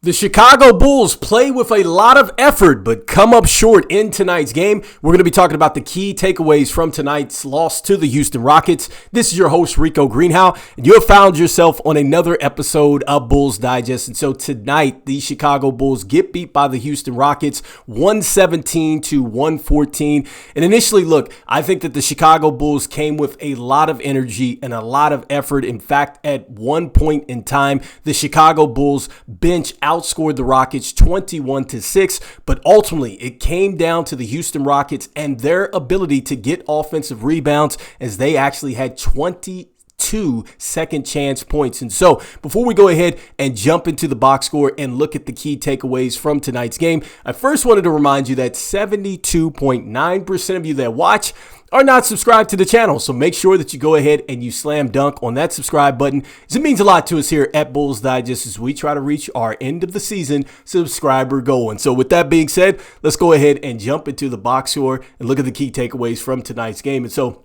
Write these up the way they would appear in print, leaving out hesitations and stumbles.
The Chicago Bulls play with a lot of effort, but come up short in tonight's game. We're going to be talking about the key takeaways from tonight's loss to the Houston Rockets. This is your host, Rico Greenhowe, and you have found yourself on another episode of Bulls Digest. And so tonight, the Chicago Bulls get beat by the Houston Rockets, 117-114. And initially, look, I think that the Chicago Bulls came with a lot of energy and a lot of effort. In fact, at one point in time, the Chicago Bulls bench outscored the Rockets 21-6, but ultimately it came down to the Houston Rockets and their ability to get offensive rebounds, as they actually had 22 second chance points. And so before we go ahead and jump into the box score and look at the key takeaways from tonight's game, I first wanted to remind you that 72.9% of you that watch are not subscribed to the channel. So make sure that you go ahead and you slam dunk on that subscribe button, as it means a lot to us here at Bulls Digest as we try to reach our end of the season subscriber goal. And so with that being said, let's go ahead and jump into the box score and look at the key takeaways from tonight's game. And so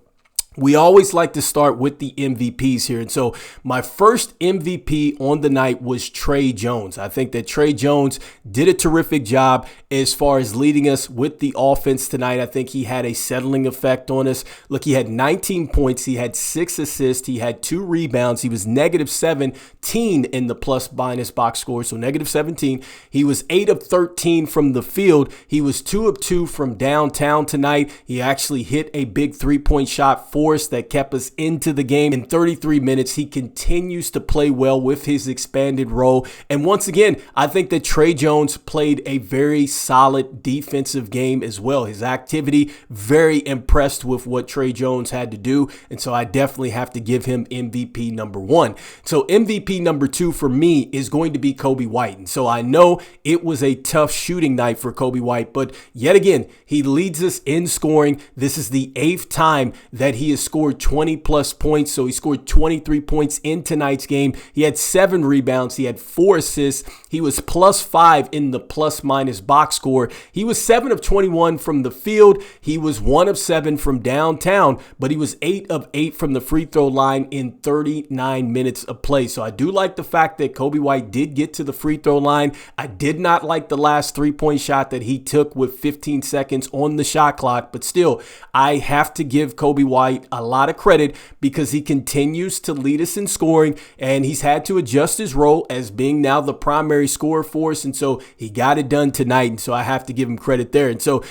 we always like to start with the MVPs here. And so my first MVP on the night was Tre Jones. I think that Tre Jones did a terrific job as far as leading us with the offense tonight. I think he had a settling effect on us. Look, he had 19 points. He had 6 assists. He had 2 rebounds. He was negative 17 in the plus minus box score, so negative 17. He was 8 of 13 from the field. He was 2 of 2 from downtown tonight. He actually hit a big 3-point shot for us that kept us into the game in 33 minutes. He continues to play well with his expanded role. And once again, I think that Tre Jones played a very solid defensive game as well. His activity, very impressed with what Tre Jones had to do. And so I definitely have to give him MVP number 1. So MVP number 2 for me is going to be Coby White. And so I know it was a tough shooting night for Coby White, but yet again, he leads us in scoring. This is the 8th time that he has scored 20 plus points. So he scored 23 points in tonight's game. He had 7 rebounds. He had 4 assists. He was plus 5 in the plus minus box score. He was 7 of 21 from the field. He was 1 of 7 from downtown, but he was 8 of 8 from the free throw line in 39 minutes of play. So I do like the fact that Coby White did get to the free throw line. I did not like the last 3-point shot that he took with 15 seconds on the shot clock, but still, I have to give Coby White a lot of credit because he continues to lead us in scoring, and he's had to adjust his role as being now the primary scorer for us, and so he got it done tonight, and so I have to give him credit there. And so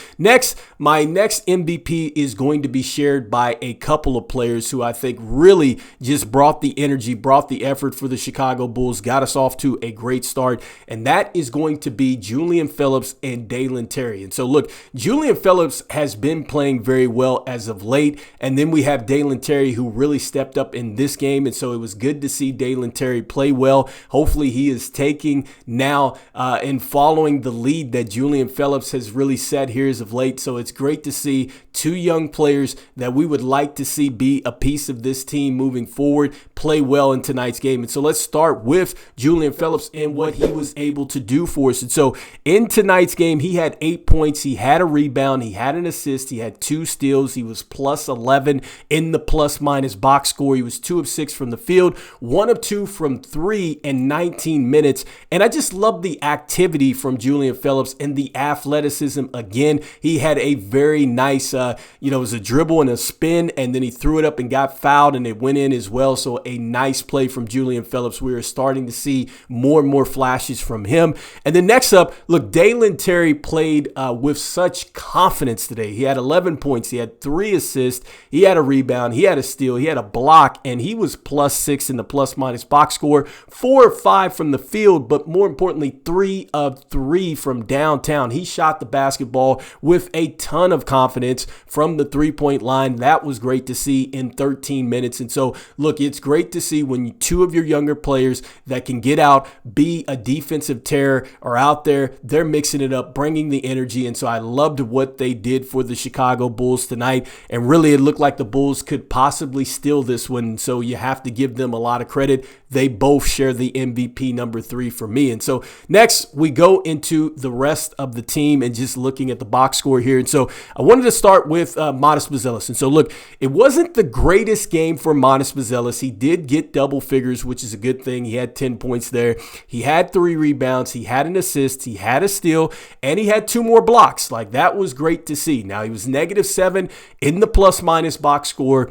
my next MVP is going to be shared by a couple of players who I think really just brought the energy, brought the effort for the Chicago Bulls, got us off to a great start, and that is going to be Julian Phillips and Dalen Terry. And so look, Julian Phillips has been playing very well as of late, and then we have Dalen Terry, who really stepped up in this game, and so it was good to see Dalen Terry play well. Hopefully he is taking now and following the lead that Julian Phillips has really set here as of late. So it's great to see 2 young players that we would like to see be a piece of this team moving forward play well in tonight's game. And so let's start with Julian Phillips and what he was able to do for us. And so in tonight's game, he had 8 points. He had a rebound. He had an assist. He had 2 steals. He was plus 11 in the plus minus box score. He was 2 of 6 from the field, 1 of 2 from 3 in 19 minutes. And I just love the activity from Julian Phillips and the athleticism. Again, he had a very nice, it was a dribble and a spin, and then he threw it up and got fouled, and it went in as well. So a nice play from Julian Phillips. We are starting to see more and more flashes from him. And then next up, look, Dalen Terry played with such confidence today. He had 11 points. He had 3 assists. He had a rebound. He had a steal. He had a block, and he was plus 6 in the plus minus box score, 4 of 5 from the field, but more importantly, 3 of 3 from downtown. He shot the basketball with a ton of confidence from the 3-point line. That was great to see in 13 minutes. And so, look, it's great to see when 2 of your younger players that can get out, be a defensive terror, are out there. They're mixing it up, bringing the energy. And so I loved what they did for the Chicago Bulls tonight. And really, it looked like the Bulls could possibly steal this one, so you have to give them a lot of credit. They both share the MVP number 3 for me. And so next, we go into the rest of the team and just looking at the box score here. And so I wanted to start with Modest Buzelis. And so look, it wasn't the greatest game for Modest Buzelis. He did get double figures, which is a good thing. He had 10 points there. He had 3 rebounds. He had an assist. He had a steal, and he had 2 more blocks. Like, that was great to see. Now, he was -7 in the plus-minus box score.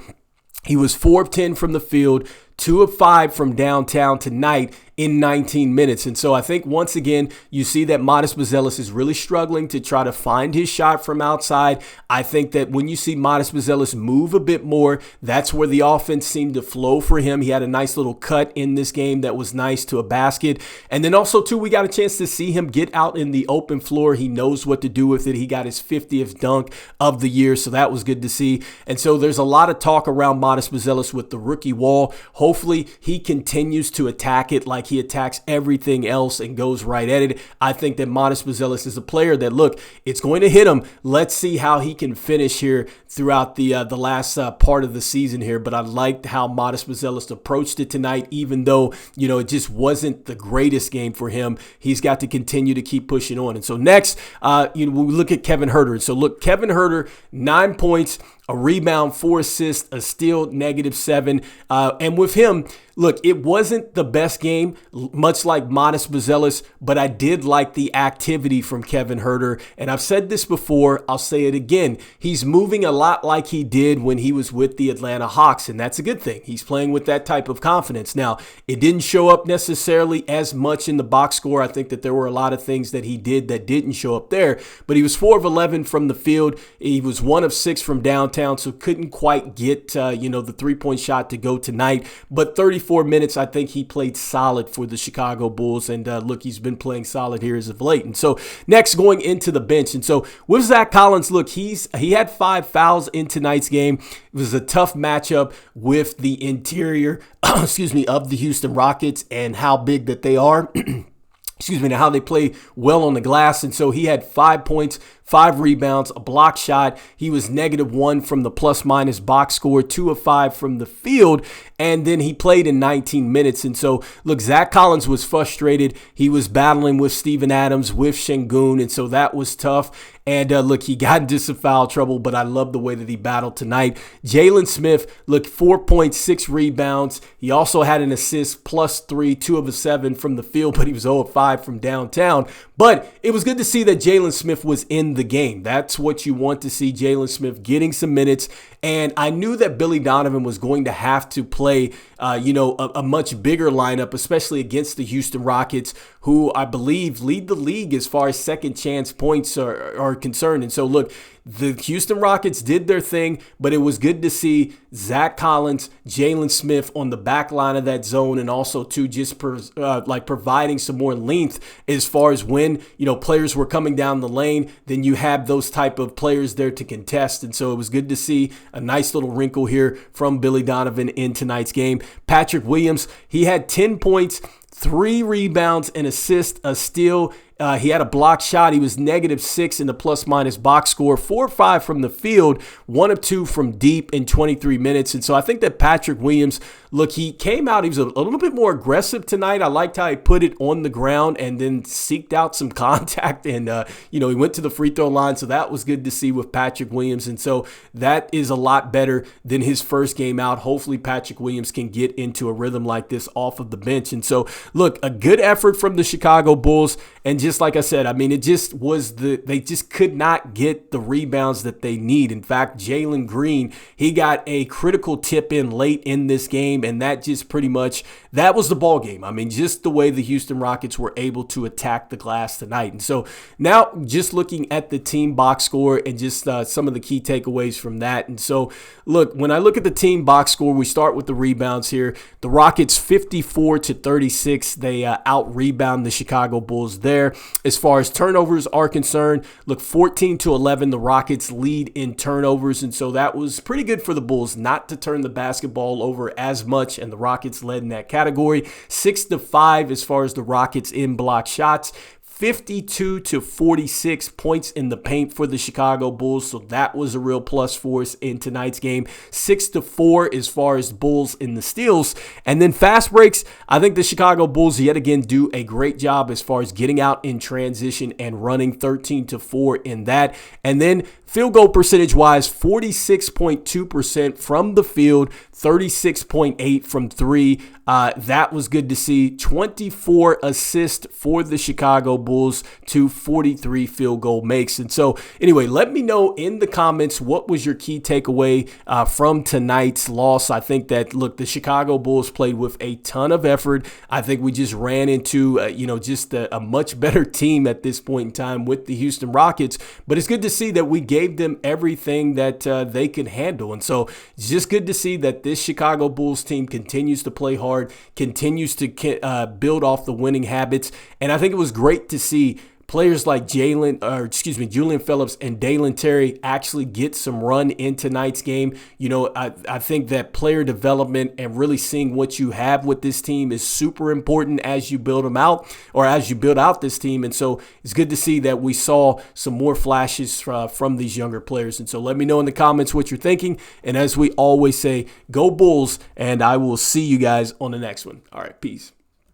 He was 4 of 10 from the field, 2 of 5 from downtown tonight in 19 minutes. And so I think once again, you see that Modest Buzelis is really struggling to try to find his shot from outside. I think that when you see Modest Buzelis move a bit more, that's where the offense seemed to flow for him. He had a nice little cut in this game that was nice to a basket. And then also, too, we got a chance to see him get out in the open floor. He knows what to do with it. He got his 50th dunk of the year, so that was good to see. And so there's a lot of talk around Modest Buzelis with the rookie wall. Hopefully, he continues to attack it like he attacks everything else and goes right at it. I think that Modest Buzelis is a player that, look, it's going to hit him. Let's see how he can finish here throughout the last part of the season here. But I liked how Modest Buzelis approached it tonight, even though, it just wasn't the greatest game for him. He's got to continue to keep pushing on. And so next, we look at Kevin Huerter. And so look, Kevin Huerter, 9 points, a rebound, 4 assists, a steal, -7. And with him, look, it wasn't the best game, much like Modest Buzelis, but I did like the activity from Kevin Huerter. And I've said this before, I'll say it again. He's moving a lot like he did when he was with the Atlanta Hawks, and that's a good thing. He's playing with that type of confidence. Now, it didn't show up necessarily as much in the box score. I think that there were a lot of things that he did that didn't show up there, but he was 4 of 11 from the field. He was 1 of 6 from downtown, so couldn't quite get, the 3-point shot to go tonight. But 34 minutes, I think he played solid for the Chicago Bulls. And look, he's been playing solid here as of late. And so next, going into the bench. And so with Zac Collins, look, he had 5 fouls in tonight's game. It was a tough matchup with the interior, of the Houston Rockets and how big that they are. And how they play well on the glass. And so he had 5 points, 5 rebounds, a block shot. He was -1 from the plus-minus box score, 2 of 5 from the field, and then he played in 19 minutes. And so, look, Zac Collins was frustrated. He was battling with Steven Adams, with Şengün, and so that was tough. And look, he got into some foul trouble, but I love the way that he battled tonight. Jalen Smith, look, 4.6 rebounds. He also had an assist, +3, 2 of 7 from the field, but he was 0 of 5 from downtown. But it was good to see that Jalen Smith was in the game. That's what you want to see, Jalen Smith getting some minutes. And I knew that Billy Donovan was going to have to play, a much bigger lineup, especially against the Houston Rockets, who I believe lead the league as far as second chance points are concerned. And so, look, the Houston Rockets did their thing, but it was good to see Zac Collins, Jalen Smith on the back line of that zone, and also to just providing some more length as far as when players were coming down the lane. Then you have those type of players there to contest, and so it was good to see a nice little wrinkle here from Billy Donovan in tonight's game. Patrick Williams, he had 10 points, 3 rebounds, an assist, a steal. He had a block shot. He was -6 in the plus-minus box score, 4 of 5 from the field, 1 of 2 from deep in 23 minutes. And so I think that Patrick Williams, look, he came out, he was a little bit more aggressive tonight. I liked how he put it on the ground and then seeked out some contact. And, he went to the free throw line. So that was good to see with Patrick Williams. And so that is a lot better than his first game out. Hopefully Patrick Williams can get into a rhythm like this off of the bench. And so, look, a good effort from the Chicago Bulls. And just like I said, I mean, it just was they just could not get the rebounds that they need. In fact, Jalen Green, he got a critical tip in late in this game, and that just pretty much, that was the ball game. I mean, just the way the Houston Rockets were able to attack the glass tonight. And so now just looking at the team box score and just some of the key takeaways from that. And so, look, when I look at the team box score, we start with the rebounds here. The Rockets 54-36, they out-rebound the Chicago Bulls there. As far as turnovers are concerned, look, 14-11, the Rockets lead in turnovers. And so that was pretty good for the Bulls not to turn the basketball over as much, and the Rockets led in that category. 6-5 as far as the Rockets in block shots. 52-46 points in the paint for the Chicago Bulls, so that was a real plus for us in tonight's game. 6-4 as far as Bulls in the steals. And then fast breaks, I think the Chicago Bulls yet again do a great job as far as getting out in transition and running 13-4 in that. And then field goal percentage wise, 46.2% from the field, 36.8 from three. That was good to see. 24 assists for the Chicago Bulls to 43 field goal makes. And so anyway, let me know in the comments what was your key takeaway from tonight's loss. I think that, look, the Chicago Bulls played with a ton of effort. I think we just ran into, just a much better team at this point in time with the Houston Rockets. But it's good to see that we gave them everything that they could handle. And so it's just good to see that this Chicago Bulls team continues to play hard, continues to build off the winning habits. And I think it was great to see players like Julian Phillips and Dalen Terry actually get some run in tonight's game. I think that player development and really seeing what you have with this team is super important as you build them out, or as you build out this team. And so it's good to see that we saw some more flashes from these younger players. And so let me know in the comments what you're thinking. And as we always say, go Bulls, and I will see you guys on the next one. All right, peace.